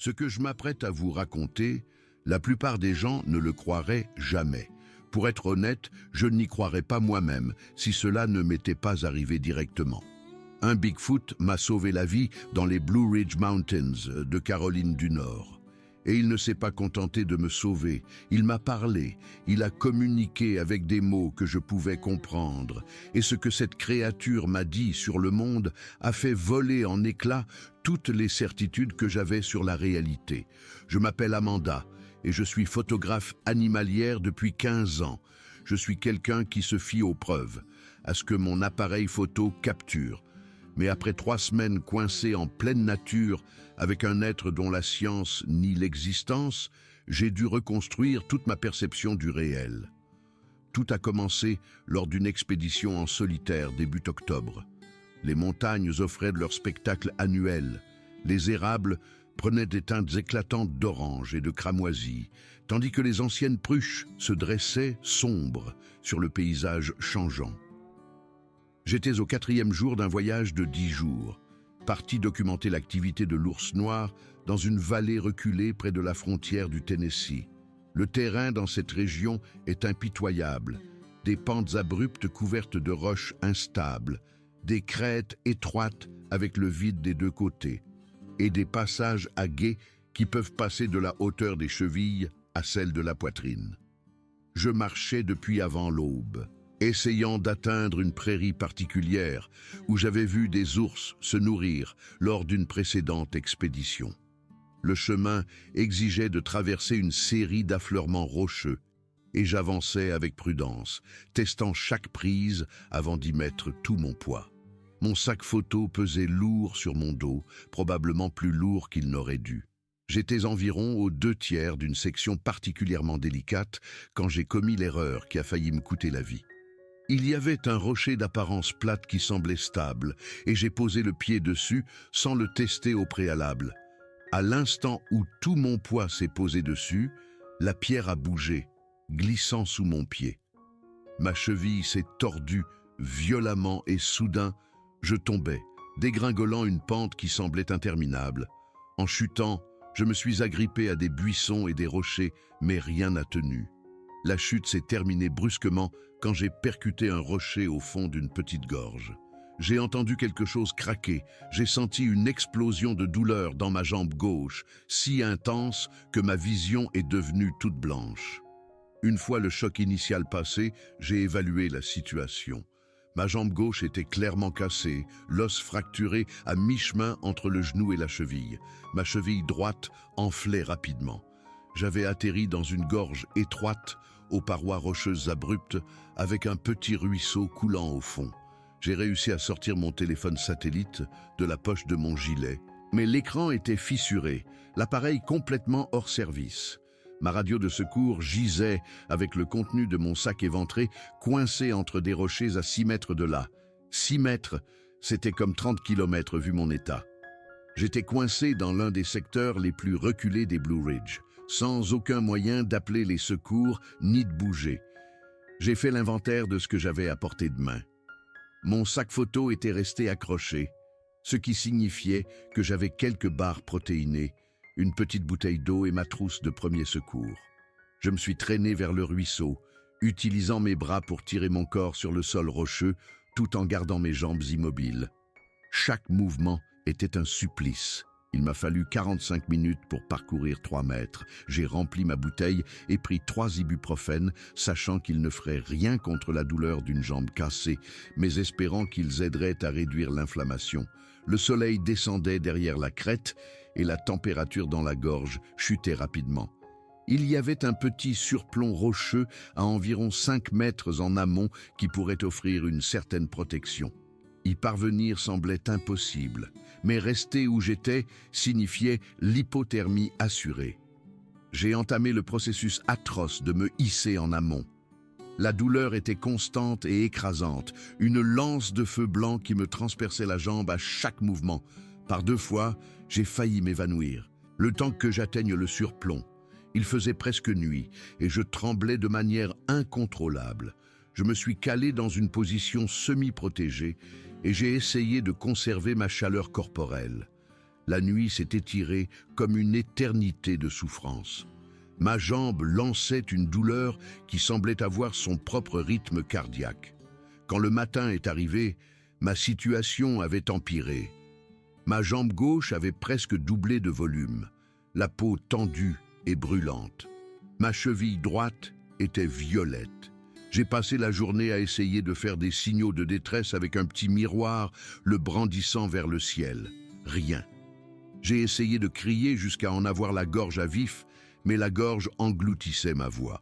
Ce que je m'apprête à vous raconter, la plupart des gens ne le croiraient jamais. Pour être honnête, je n'y croirais pas moi-même si cela ne m'était pas arrivé directement. Un Bigfoot m'a sauvé la vie dans les Blue Ridge Mountains de Caroline du Nord. Et il ne s'est pas contenté de me sauver, il m'a parlé, il a communiqué avec des mots que je pouvais comprendre. Et ce que cette créature m'a dit sur le monde a fait voler en éclats toutes les certitudes que j'avais sur la réalité. Je m'appelle Amanda et je suis photographe animalière depuis 15 ans. Je suis quelqu'un qui se fie aux preuves, à ce que mon appareil photo capture. Mais après 3 semaines coincées en pleine nature, avec un être dont la science nie l'existence, j'ai dû reconstruire toute ma perception du réel. Tout a commencé lors d'une expédition en solitaire début octobre. Les montagnes offraient leur spectacle annuel. Les érables prenaient des teintes éclatantes d'orange et de cramoisi, tandis que les anciennes pruches se dressaient sombres sur le paysage changeant. J'étais au 4e jour d'un voyage de 10 jours, parti documenter l'activité de l'ours noir dans une vallée reculée près de la frontière du Tennessee. Le terrain dans cette région est impitoyable, des pentes abruptes couvertes de roches instables, des crêtes étroites avec le vide des 2 côtés, et des passages à gués qui peuvent passer de la hauteur des chevilles à celle de la poitrine. Je marchais depuis avant l'aube, essayant d'atteindre une prairie particulière où j'avais vu des ours se nourrir lors d'une précédente expédition. Le chemin exigeait de traverser une série d'affleurements rocheux et j'avançais avec prudence, testant chaque prise avant d'y mettre tout mon poids. Mon sac photo pesait lourd sur mon dos, probablement plus lourd qu'il n'aurait dû. J'étais environ aux 2/3 d'une section particulièrement délicate quand j'ai commis l'erreur qui a failli me coûter la vie. Il y avait un rocher d'apparence plate qui semblait stable, et j'ai posé le pied dessus sans le tester au préalable. À l'instant où tout mon poids s'est posé dessus, la pierre a bougé, glissant sous mon pied. Ma cheville s'est tordue violemment et soudain, je tombais, dégringolant une pente qui semblait interminable. En chutant, je me suis agrippé à des buissons et des rochers, mais rien n'a tenu. La chute s'est terminée brusquement quand j'ai percuté un rocher au fond d'une petite gorge. J'ai entendu quelque chose craquer, j'ai senti une explosion de douleur dans ma jambe gauche, si intense que ma vision est devenue toute blanche. Une fois le choc initial passé, j'ai évalué la situation. Ma jambe gauche était clairement cassée, l'os fracturé à mi-chemin entre le genou et la cheville. Ma cheville droite enflait rapidement. J'avais atterri dans une gorge étroite, aux parois rocheuses abruptes, avec un petit ruisseau coulant au fond. J'ai réussi à sortir mon téléphone satellite de la poche de mon gilet, mais l'écran était fissuré, l'appareil complètement hors service. Ma radio de secours gisait avec le contenu de mon sac éventré, coincé entre des rochers à 6 mètres de là. 6 mètres, c'était comme 30 kilomètres vu mon état. J'étais coincé dans l'un des secteurs les plus reculés des Blue Ridge, sans aucun moyen d'appeler les secours ni de bouger. J'ai fait l'inventaire de ce que j'avais à portée de main. Mon sac photo était resté accroché, ce qui signifiait que j'avais quelques barres protéinées, une petite bouteille d'eau et ma trousse de premier secours. Je me suis traîné vers le ruisseau, utilisant mes bras pour tirer mon corps sur le sol rocheux, tout en gardant mes jambes immobiles. Chaque mouvement était un supplice. Il m'a fallu 45 minutes pour parcourir 3 mètres. J'ai rempli ma bouteille et pris 3 ibuprofènes, sachant qu'ils ne feraient rien contre la douleur d'une jambe cassée, mais espérant qu'ils aideraient à réduire l'inflammation. Le soleil descendait derrière la crête et la température dans la gorge chutait rapidement. Il y avait un petit surplomb rocheux à environ 5 mètres en amont qui pourrait offrir une certaine protection. Y parvenir semblait impossible, mais rester où j'étais signifiait l'hypothermie assurée. J'ai entamé le processus atroce de me hisser en amont. La douleur était constante et écrasante, une lance de feu blanc qui me transperçait la jambe à chaque mouvement. Par 2 fois, j'ai failli m'évanouir. Le temps que j'atteigne le surplomb, il faisait presque nuit et je tremblais de manière incontrôlable. Je me suis calé dans une position semi-protégée et j'ai essayé de conserver ma chaleur corporelle. La nuit s'est étirée comme une éternité de souffrance. Ma jambe lançait une douleur qui semblait avoir son propre rythme cardiaque. Quand le matin est arrivé, ma situation avait empiré. Ma jambe gauche avait presque doublé de volume, la peau tendue et brûlante. Ma cheville droite était violette. J'ai passé la journée à essayer de faire des signaux de détresse avec un petit miroir, le brandissant vers le ciel. Rien. J'ai essayé de crier jusqu'à en avoir la gorge à vif, mais la gorge engloutissait ma voix.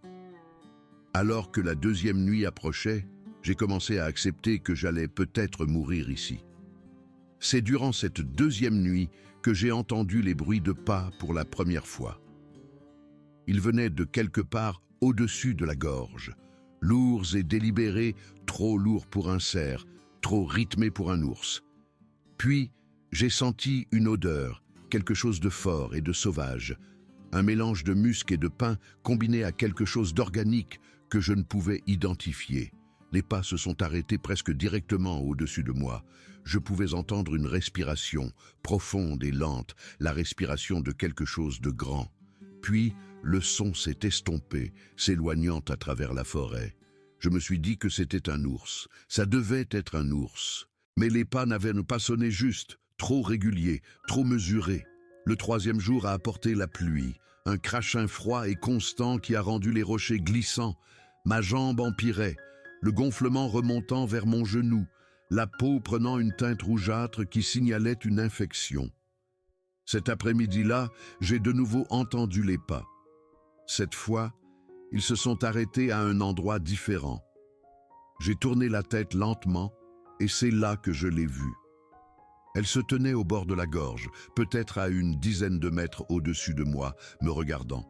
Alors que la deuxième nuit approchait, j'ai commencé à accepter que j'allais peut-être mourir ici. C'est durant cette deuxième nuit que j'ai entendu les bruits de pas pour la première fois. Ils venaient de quelque part au-dessus de la gorge, lourds et délibérés, trop lourds pour un cerf, trop rythmés pour un ours. Puis, j'ai senti une odeur, quelque chose de fort et de sauvage, un mélange de musc et de pain combiné à quelque chose d'organique que je ne pouvais identifier. Les pas se sont arrêtés presque directement au-dessus de moi. Je pouvais entendre une respiration, profonde et lente, la respiration de quelque chose de grand. Puis, le son s'est estompé, s'éloignant à travers la forêt. Je me suis dit que c'était un ours. Ça devait être un ours. Mais les pas n'avaient pas sonné juste, trop réguliers, trop mesurés. Le troisième jour a apporté la pluie, un crachin froid et constant qui a rendu les rochers glissants. Ma jambe empirait, le gonflement remontant vers mon genou, la peau prenant une teinte rougeâtre qui signalait une infection. Cet après-midi-là, j'ai de nouveau entendu les pas. Cette fois, ils se sont arrêtés à un endroit différent. J'ai tourné la tête lentement et c'est là que je l'ai vue. Elle se tenait au bord de la gorge, peut-être à une dizaine de mètres au-dessus de moi, me regardant.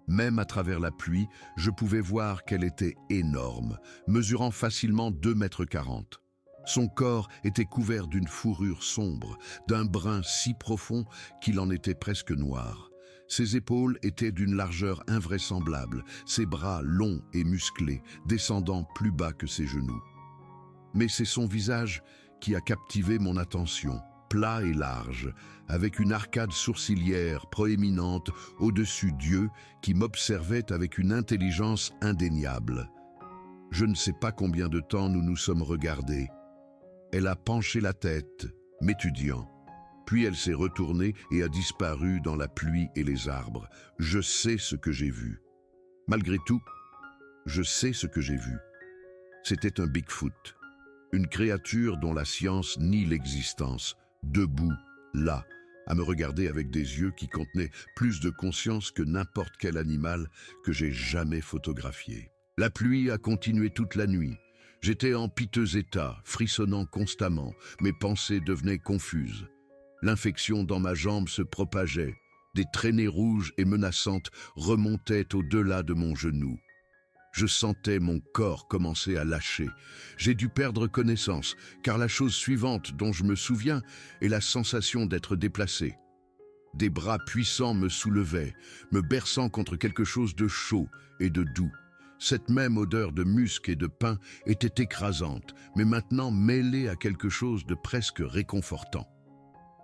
Même à travers la pluie, je pouvais voir qu'elle était énorme, mesurant facilement 2,40 m. Son corps était couvert d'une fourrure sombre, d'un brun si profond qu'il en était presque noir. Ses épaules étaient d'une largeur invraisemblable, ses bras longs et musclés, descendant plus bas que ses genoux. Mais c'est son visage qui a captivé mon attention, plat et large, avec une arcade sourcilière proéminente au-dessus d'yeux qui m'observait avec une intelligence indéniable. Je ne sais pas combien de temps nous nous sommes regardés. Elle a penché la tête, m'étudiant. Puis elle s'est retournée et a disparu dans la pluie et les arbres. Je sais ce que j'ai vu. Malgré tout, je sais ce que j'ai vu. C'était un Bigfoot, une créature dont la science nie l'existence, debout, là, à me regarder avec des yeux qui contenaient plus de conscience que n'importe quel animal que j'ai jamais photographié. La pluie a continué toute la nuit. J'étais en piteux état, frissonnant constamment, mes pensées devenaient confuses. L'infection dans ma jambe se propageait, des traînées rouges et menaçantes remontaient au-delà de mon genou. Je sentais mon corps commencer à lâcher. J'ai dû perdre connaissance, car la chose suivante dont je me souviens est la sensation d'être déplacé. Des bras puissants me soulevaient, me berçant contre quelque chose de chaud et de doux. Cette même odeur de musc et de pain était écrasante, mais maintenant mêlée à quelque chose de presque réconfortant.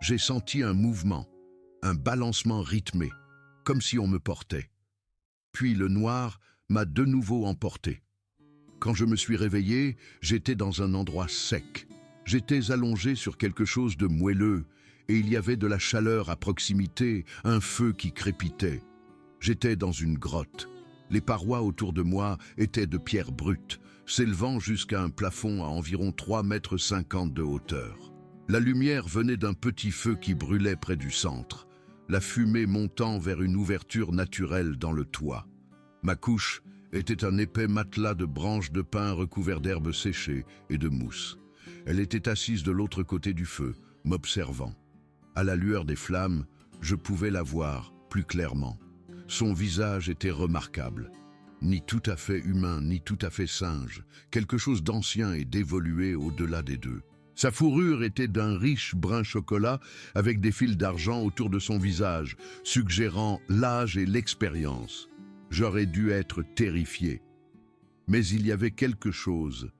J'ai senti un mouvement, un balancement rythmé, comme si on me portait. Puis le noir m'a de nouveau emporté. Quand je me suis réveillé, j'étais dans un endroit sec. J'étais allongé sur quelque chose de moelleux, et il y avait de la chaleur à proximité, un feu qui crépitait. J'étais dans une grotte. Les parois autour de moi étaient de pierre brute, s'élevant jusqu'à un plafond à environ 3,50 m de hauteur. La lumière venait d'un petit feu qui brûlait près du centre, la fumée montant vers une ouverture naturelle dans le toit. Ma couche était un épais matelas de branches de pin recouvert d'herbes séchées et de mousse. Elle était assise de l'autre côté du feu, m'observant. À la lueur des flammes, je pouvais la voir plus clairement. Son visage était remarquable. Ni tout à fait humain, ni tout à fait singe. Quelque chose d'ancien et d'évolué au-delà des deux. Sa fourrure était d'un riche brun chocolat avec des fils d'argent autour de son visage, suggérant l'âge et l'expérience. J'aurais dû être terrifié. Mais il y avait quelque chose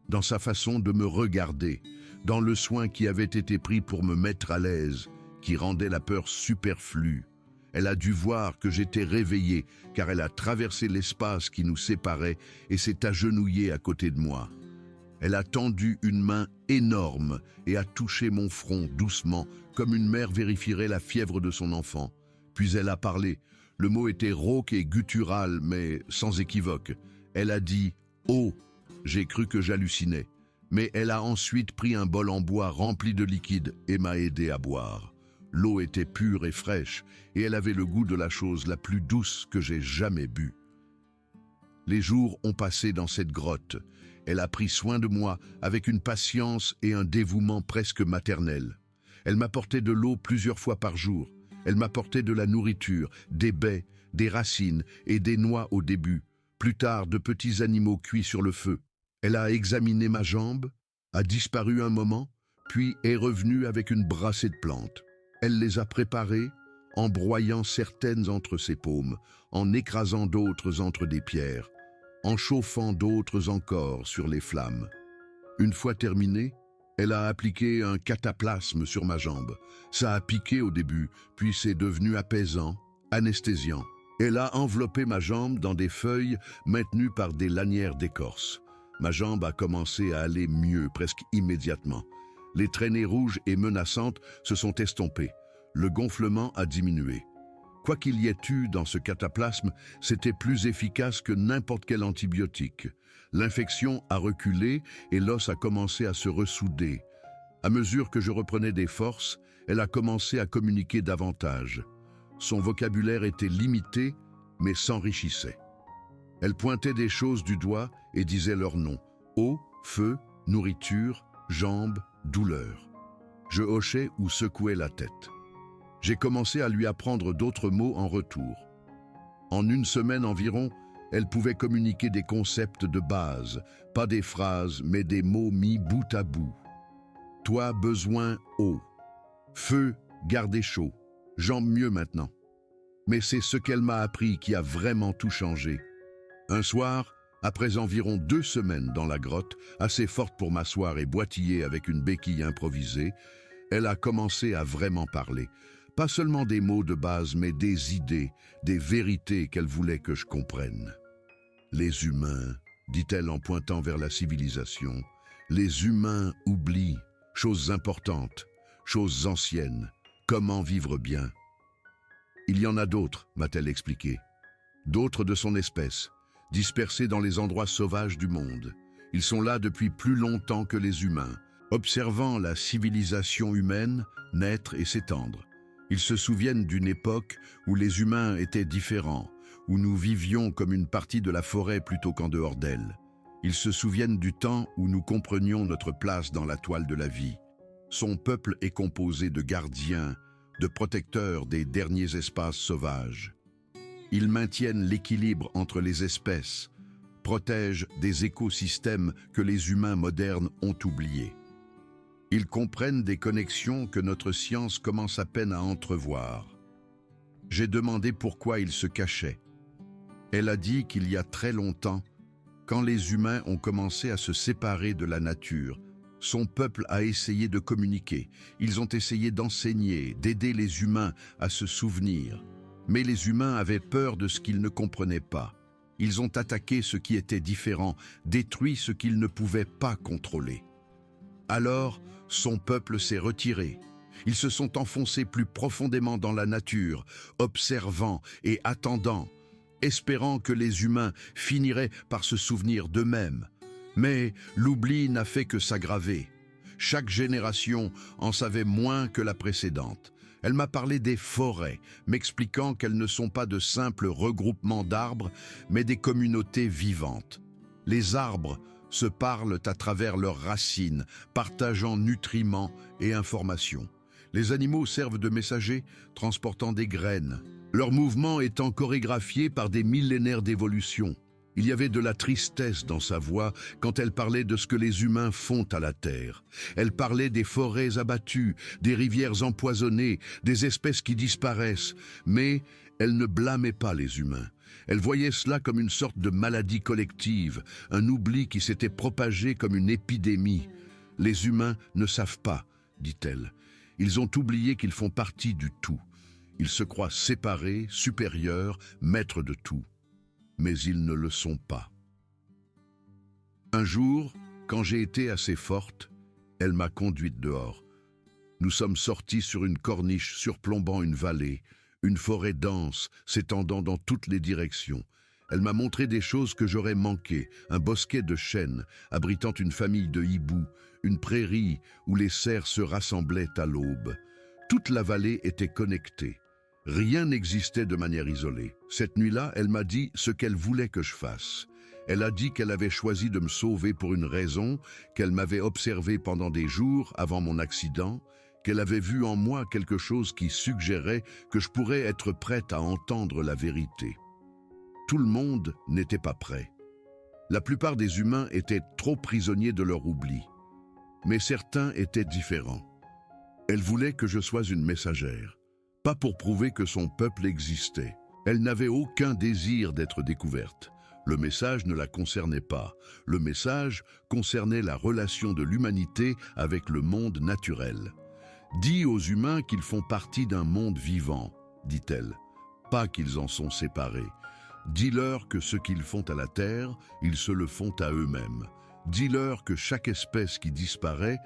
dans sa façon de me regarder, dans le soin qui avait été pris pour me mettre à l'aise, qui rendait la peur superflue. Elle a dû voir que j'étais réveillé, car elle a traversé l'espace qui nous séparait et s'est agenouillée à côté de moi. Elle a tendu une main énorme et a touché mon front doucement, comme une mère vérifierait la fièvre de son enfant. Puis elle a parlé. Le mot était rauque et guttural, mais sans équivoque. Elle a dit « Oh !» J'ai cru que j'hallucinais. Mais elle a ensuite pris un bol en bois rempli de liquide et m'a aidé à boire. L'eau était pure et fraîche, et elle avait le goût de la chose la plus douce que j'ai jamais bue. Les jours ont passé dans cette grotte. Elle a pris soin de moi avec une patience et un dévouement presque maternel. Elle m'apportait de l'eau plusieurs fois par jour. Elle m'apportait de la nourriture, des baies, des racines et des noix au début. Plus tard, de petits animaux cuits sur le feu. Elle a examiné ma jambe, a disparu un moment, puis est revenue avec une brassée de plantes. Elle les a préparées, en broyant certaines entre ses paumes, en écrasant d'autres entre des pierres, en chauffant d'autres encore sur les flammes. Une fois terminée, elle a appliqué un cataplasme sur ma jambe. Ça a piqué au début, puis c'est devenu apaisant, anesthésiant. Elle a enveloppé ma jambe dans des feuilles maintenues par des lanières d'écorce. Ma jambe a commencé à aller mieux presque immédiatement. Les traînées rouges et menaçantes se sont estompées. Le gonflement a diminué. Quoi qu'il y ait eu dans ce cataplasme, c'était plus efficace que n'importe quel antibiotique. L'infection a reculé et l'os a commencé à se ressouder. À mesure que je reprenais des forces, elle a commencé à communiquer davantage. Son vocabulaire était limité, mais s'enrichissait. Elle pointait des choses du doigt et disait leurs noms. Eau, feu, nourriture, jambes, douleur. Je hochais ou secouais la tête. J'ai commencé à lui apprendre d'autres mots en retour. En une semaine environ, elle pouvait communiquer des concepts de base, pas des phrases, mais des mots mis bout à bout. Toi, besoin, eau. Feu, garder chaud. Jambes mieux maintenant. Mais c'est ce qu'elle m'a appris qui a vraiment tout changé. Un soir, après environ 2 semaines dans la grotte, assez forte pour m'asseoir et boitiller avec une béquille improvisée, elle a commencé à vraiment parler. Pas seulement des mots de base, mais des idées, des vérités qu'elle voulait que je comprenne. Les humains, dit-elle en pointant vers la civilisation, les humains oublient, choses importantes, choses anciennes, comment vivre bien. Il y en a d'autres, m'a-t-elle expliqué. D'autres de son espèce, dispersés dans les endroits sauvages du monde. Ils sont là depuis plus longtemps que les humains, observant la civilisation humaine naître et s'étendre. Ils se souviennent d'une époque où les humains étaient différents, où nous vivions comme une partie de la forêt plutôt qu'en dehors d'elle. Ils se souviennent du temps où nous comprenions notre place dans la toile de la vie. Son peuple est composé de gardiens, de protecteurs des derniers espaces sauvages. Ils maintiennent l'équilibre entre les espèces, protègent des écosystèmes que les humains modernes ont oubliés. Ils comprennent des connexions que notre science commence à peine à entrevoir. J'ai demandé pourquoi ils se cachaient. Elle a dit qu'il y a très longtemps, quand les humains ont commencé à se séparer de la nature, son peuple a essayé de communiquer. Ils ont essayé d'enseigner, d'aider les humains à se souvenir. Mais les humains avaient peur de ce qu'ils ne comprenaient pas. Ils ont attaqué ce qui était différent, détruit ce qu'ils ne pouvaient pas contrôler. Alors, son peuple s'est retiré. Ils se sont enfoncés plus profondément dans la nature, observant et attendant, espérant que les humains finiraient par se souvenir d'eux-mêmes. Mais l'oubli n'a fait que s'aggraver. Chaque génération en savait moins que la précédente. Elle m'a parlé des forêts, m'expliquant qu'elles ne sont pas de simples regroupements d'arbres, mais des communautés vivantes. Les arbres se parlent à travers leurs racines, partageant nutriments et informations. Les animaux servent de messagers, transportant des graines. Leur mouvement étant chorégraphié par des millénaires d'évolution. Il y avait de la tristesse dans sa voix quand elle parlait de ce que les humains font à la terre. Elle parlait des forêts abattues, des rivières empoisonnées, des espèces qui disparaissent. Mais elle ne blâmait pas les humains. Elle voyait cela comme une sorte de maladie collective, un oubli qui s'était propagé comme une épidémie. Les humains ne savent pas, dit-elle. Ils ont oublié qu'ils font partie du tout. Ils se croient séparés, supérieurs, maîtres de tout. Mais ils ne le sont pas. Un jour, quand j'ai été assez forte, elle m'a conduite dehors. Nous sommes sortis sur une corniche surplombant une vallée, une forêt dense s'étendant dans toutes les directions. Elle m'a montré des choses que j'aurais manquées, un bosquet de chênes abritant une famille de hiboux, une prairie où les cerfs se rassemblaient à l'aube. Toute la vallée était connectée. Rien n'existait de manière isolée. Cette nuit-là, elle m'a dit ce qu'elle voulait que je fasse. Elle a dit qu'elle avait choisi de me sauver pour une raison, qu'elle m'avait observé pendant des jours avant mon accident, qu'elle avait vu en moi quelque chose qui suggérait que je pourrais être prête à entendre la vérité. Tout le monde n'était pas prêt. La plupart des humains étaient trop prisonniers de leur oubli. Mais certains étaient différents. Elle voulait que je sois une messagère, pas pour prouver que son peuple existait. Elle n'avait aucun désir d'être découverte. Le message ne la concernait pas. Le message concernait la relation de l'humanité avec le monde naturel. Dis aux humains qu'ils font partie d'un monde vivant, dit-elle, pas qu'ils en sont séparés. Dis-leur que ce qu'ils font à la Terre, ils se le font à eux-mêmes. Dis-leur que chaque espèce qui disparaît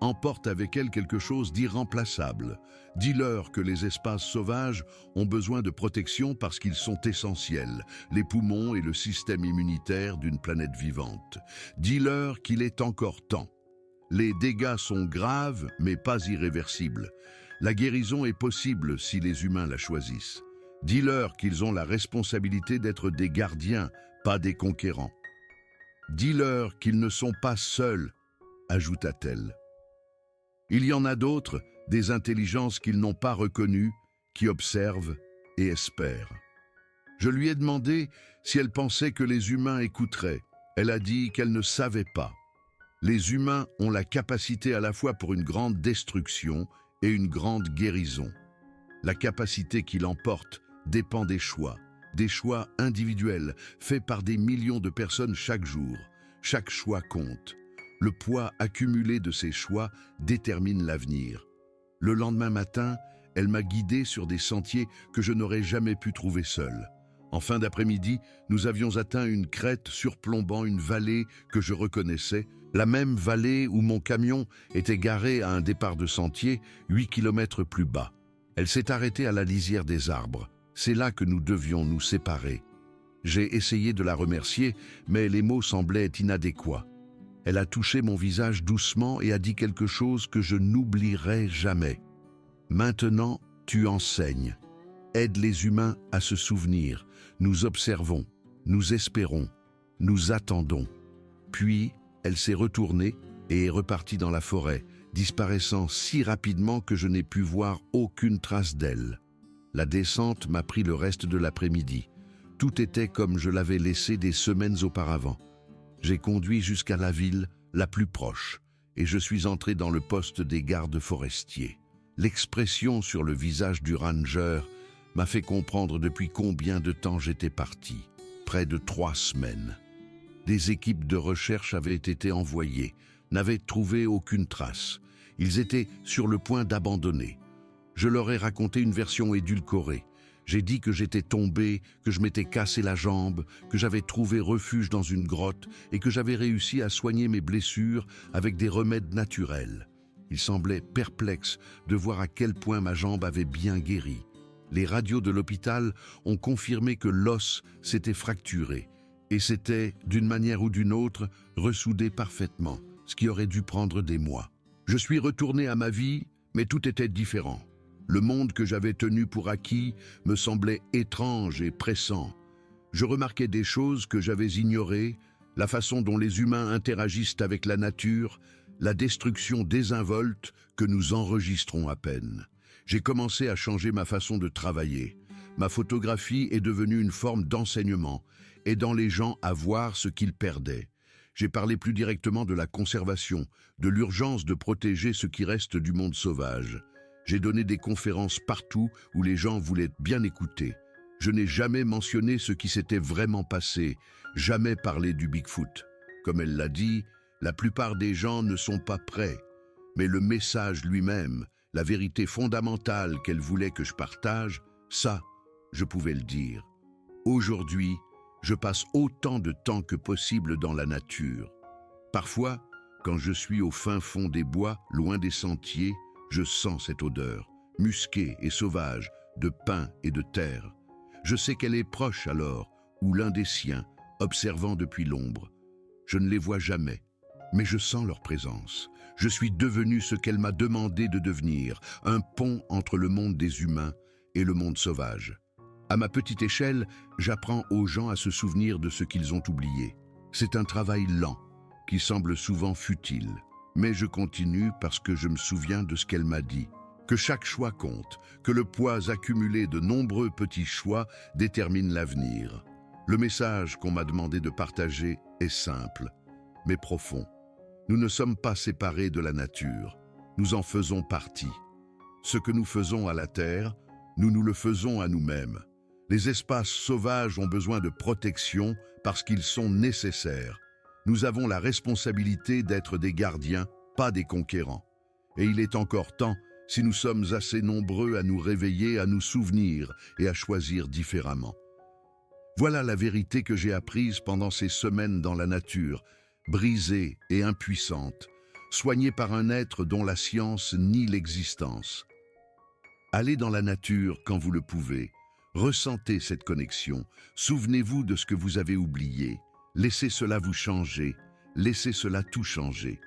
emporte avec elle quelque chose d'irremplaçable. Dis-leur que les espaces sauvages ont besoin de protection parce qu'ils sont essentiels, les poumons et le système immunitaire d'une planète vivante. Dis-leur qu'il est encore temps. Les dégâts sont graves, mais pas irréversibles. La guérison est possible si les humains la choisissent. Dis-leur qu'ils ont la responsabilité d'être des gardiens, pas des conquérants. Dis-leur qu'ils ne sont pas seuls, ajouta-t-elle. Il y en a d'autres, des intelligences qu'ils n'ont pas reconnues, qui observent et espèrent. Je lui ai demandé si elle pensait que les humains écouteraient. Elle a dit qu'elle ne savait pas. Les humains ont la capacité à la fois pour une grande destruction et une grande guérison. La capacité qui l'emporte dépend des choix individuels faits par des millions de personnes chaque jour. Chaque choix compte. Le poids accumulé de ces choix détermine l'avenir. Le lendemain matin, elle m'a guidé sur des sentiers que je n'aurais jamais pu trouver seul. En fin d'après-midi, nous avions atteint une crête surplombant une vallée que je reconnaissais, la même vallée où mon camion était garé à un départ de sentier 8 kilomètres plus bas. Elle s'est arrêtée à la lisière des arbres. C'est là que nous devions nous séparer. J'ai essayé de la remercier, mais les mots semblaient inadéquats. Elle a touché mon visage doucement et a dit quelque chose que je n'oublierai jamais. Maintenant, tu enseignes. Aide les humains à se souvenir. Nous observons, nous espérons, nous attendons. Puis, elle s'est retournée et est repartie dans la forêt, disparaissant si rapidement que je n'ai pu voir aucune trace d'elle. La descente m'a pris le reste de l'après-midi. Tout était comme je l'avais laissé des semaines auparavant. J'ai conduit jusqu'à la ville la plus proche et je suis entré dans le poste des gardes forestiers. L'expression sur le visage du ranger m'a fait comprendre depuis combien de temps j'étais parti. Près de 3 semaines. Des équipes de recherche avaient été envoyées, n'avaient trouvé aucune trace. Ils étaient sur le point d'abandonner. Je leur ai raconté une version édulcorée. J'ai dit que j'étais tombé, que je m'étais cassé la jambe, que j'avais trouvé refuge dans une grotte et que j'avais réussi à soigner mes blessures avec des remèdes naturels. Ils semblaient perplexes de voir à quel point ma jambe avait bien guéri. Les radios de l'hôpital ont confirmé que l'os s'était fracturé et s'était, d'une manière ou d'une autre, ressoudé parfaitement, ce qui aurait dû prendre des mois. Je suis retourné à ma vie, mais tout était différent. Le monde que j'avais tenu pour acquis me semblait étrange et pressant. Je remarquais des choses que j'avais ignorées, la façon dont les humains interagissent avec la nature, la destruction désinvolte que nous enregistrons à peine. J'ai commencé à changer ma façon de travailler. Ma photographie est devenue une forme d'enseignement, aidant les gens à voir ce qu'ils perdaient. J'ai parlé plus directement de la conservation, de l'urgence de protéger ce qui reste du monde sauvage. J'ai donné des conférences partout où les gens voulaient être bien écoutés. Je n'ai jamais mentionné ce qui s'était vraiment passé, jamais parlé du Bigfoot. Comme elle l'a dit, la plupart des gens ne sont pas prêts. Mais le message lui-même, la vérité fondamentale qu'elle voulait que je partage, ça, je pouvais le dire. Aujourd'hui, je passe autant de temps que possible dans la nature. Parfois, quand je suis au fin fond des bois, loin des sentiers, je sens cette odeur, musquée et sauvage, de pin et de terre. Je sais qu'elle est proche alors, ou l'un des siens, observant depuis l'ombre. Je ne les vois jamais, mais je sens leur présence. Je suis devenu ce qu'elle m'a demandé de devenir, un pont entre le monde des humains et le monde sauvage. À ma petite échelle, j'apprends aux gens à se souvenir de ce qu'ils ont oublié. C'est un travail lent, qui semble souvent futile. Mais je continue parce que je me souviens de ce qu'elle m'a dit. Que chaque choix compte, que le poids accumulé de nombreux petits choix détermine l'avenir. Le message qu'on m'a demandé de partager est simple, mais profond. Nous ne sommes pas séparés de la nature, nous en faisons partie. Ce que nous faisons à la terre, nous nous le faisons à nous-mêmes. Les espaces sauvages ont besoin de protection parce qu'ils sont nécessaires. Nous avons la responsabilité d'être des gardiens, pas des conquérants. Et il est encore temps, si nous sommes assez nombreux à nous réveiller, à nous souvenir et à choisir différemment. Voilà la vérité que j'ai apprise pendant ces semaines dans la nature, brisée et impuissante, soignée par un être dont la science nie l'existence. Allez dans la nature quand vous le pouvez, ressentez cette connexion, souvenez-vous de ce que vous avez oublié, laissez cela vous changer, laissez cela tout changer.